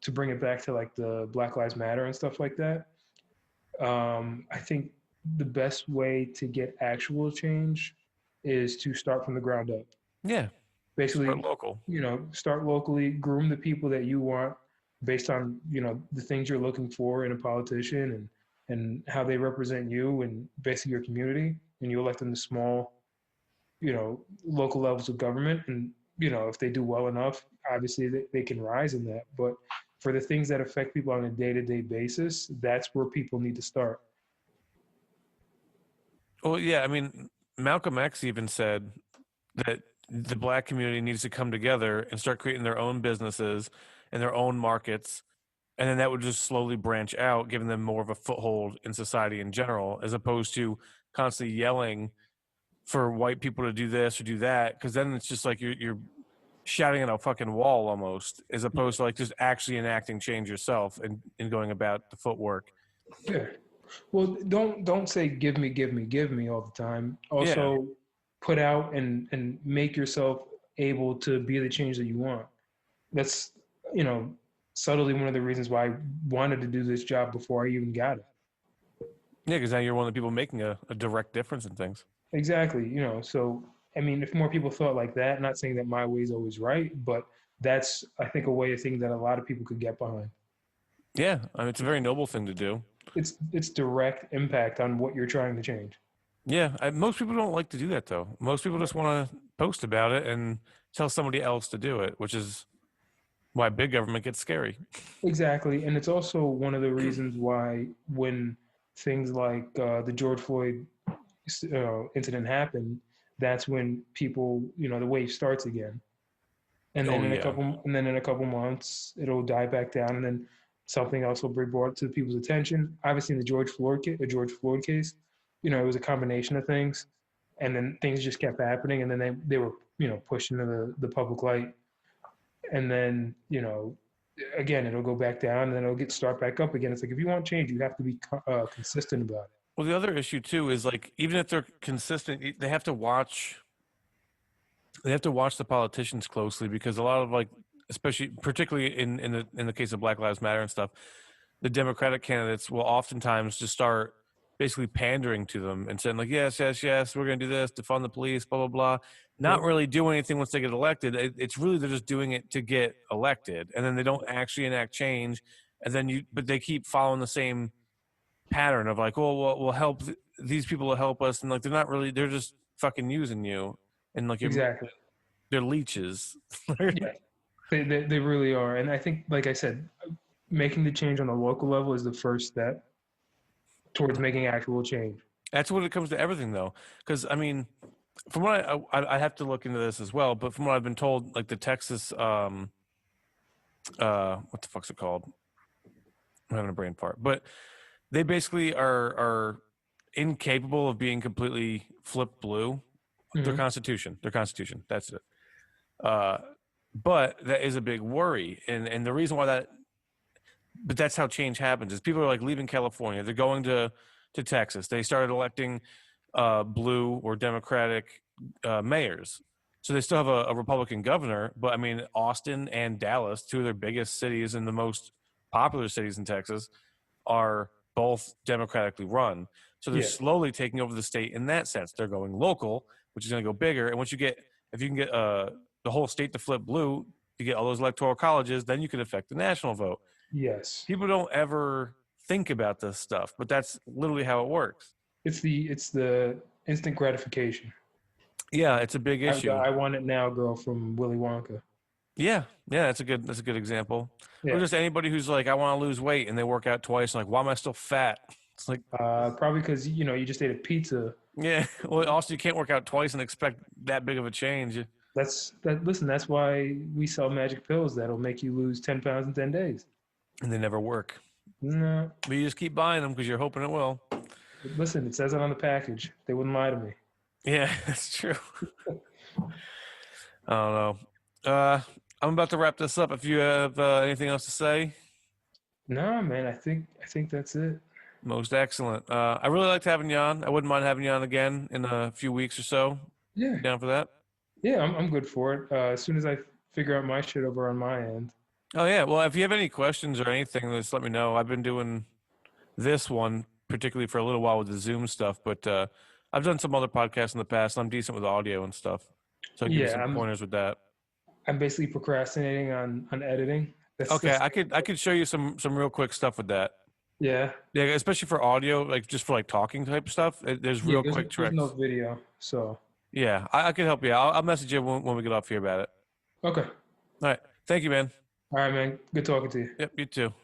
to bring it back to like the Black Lives Matter and stuff like that, I think the best way to get actual change is to start from the ground up. yeah, start Basically, local. start locally, groom the people that you want based on the things you're looking for in a politician and how they represent you and basically your community, and you elect them to small local levels of government. And if they do well enough, obviously they can rise in that. But for the things that affect people on a day-to-day basis, that's where people need to start. Well, yeah, I mean, Malcolm X even said that the black community needs to come together and start creating their own businesses and their own markets. And then that would just slowly branch out, giving them more of a foothold in society in general, as opposed to constantly yelling for white people to do this or do that. Because then it's just like you're shouting at a fucking wall almost, as opposed to like just actually enacting change yourself and going about the footwork. Yeah. Well, don't say give me all the time. Yeah. Also put out and make yourself able to be the change that you want. That's you know subtly one of the reasons why I wanted to do this job before I even got it. Yeah, because now you're one of the people making a direct difference in things. Exactly. So I mean, if more people thought like that, not saying that my way is always right, but that's I think a way of thinking that a lot of people could get behind. Yeah, I mean, it's a very noble thing to do. It's direct impact on what you're trying to change. Yeah, most people don't like to do that though. Most people just want to post about it and tell somebody else to do it, which is why big government gets scary. Exactly, and it's also one of the reasons why when things like the George Floyd incident happened, that's when people, the wave starts again, and then Oh yeah. in a couple months it'll die back down, and then something else will be brought to people's attention. Obviously, in the George Floyd case, it was a combination of things, and then things just kept happening, and then they were pushed into the public light, and then again it'll go back down, and then it'll get start back up again. It's like if you want change, you have to be consistent about it. Well, the other issue too is like even if they're consistent, they have to watch the politicians closely because a lot of like especially particularly in the case of Black Lives Matter and stuff, the Democratic candidates will oftentimes just start basically pandering to them and saying like yes, yes, yes, we're going to do this, defund the police, blah blah blah. Not Yep. really do anything once they get elected. It's really they're just doing it to get elected, and then they don't actually enact change. And then but they keep following the same pattern of like, well, we'll help these people will help us, and like they're just fucking using you, and like Exactly. they're leeches. Yeah, they really are. And I think, like I said, making the change on the local level is the first step towards making actual change. That's what it comes to everything, though. Because I mean, from what I have to look into this as well, but from what I've been told, like the Texas, what the fuck's it called? I'm having a brain fart, but they basically are incapable of being completely flipped blue. Their Hmm. constitution, that's it. Uh, but that is a big worry, and the reason why but that's how change happens is people are like leaving California, they're going to Texas. They started electing blue or Democratic mayors. So they still have a Republican governor, but I mean Austin and Dallas, two of their biggest cities and the most popular cities in Texas, are both democratically run. So they're Yeah. slowly taking over the state in that sense. They're going local, which is going to go bigger. And if you can get the whole state to flip blue, you get all those electoral colleges, then you can affect the national vote. Yes. People don't ever think about this stuff, but that's literally how it works. It's the instant gratification. Yeah, it's a big issue. I want it now, girl, from Willy Wonka. Yeah, that's a good example. Or Yeah. just anybody who's like, I want to lose weight, and they work out twice, and like, why am I still fat? It's like, Probably because you just ate a pizza. yeah. Well, also you can't work out twice and expect that big of a change, Listen, that's why we sell magic pills that'll make you lose 10 pounds in 10 days. and they never work. No, But you just keep buying them because you're hoping it will. listen, it says it on the package. They wouldn't lie to me. Yeah, that's true. I don't know. I'm about to wrap this up. If you have anything else to say, No, man, I think that's it. most excellent. I really liked having you on. I wouldn't mind having you on again in a few weeks or so. Yeah, Down for that? yeah, I'm good for it. As soon as I figure out my shit over on my end. Oh yeah. Well, if you have any questions or anything, just let me know. I've been doing this one particularly for a little while with the Zoom stuff, but I've done some other podcasts in the past. And I'm decent with audio and stuff, so I'll give you Yeah, some pointers with that. I'm basically procrastinating on editing. Okay, That's I could show you some real quick stuff with that. yeah. Yeah, especially for audio, like just for like talking type stuff. There's Yeah, real quick there's no tricks. video, so Yeah, I could help you. I'll message you when we get off here about it. okay. All right. Thank you, man. All right, man. Good talking to you. Yep, you too.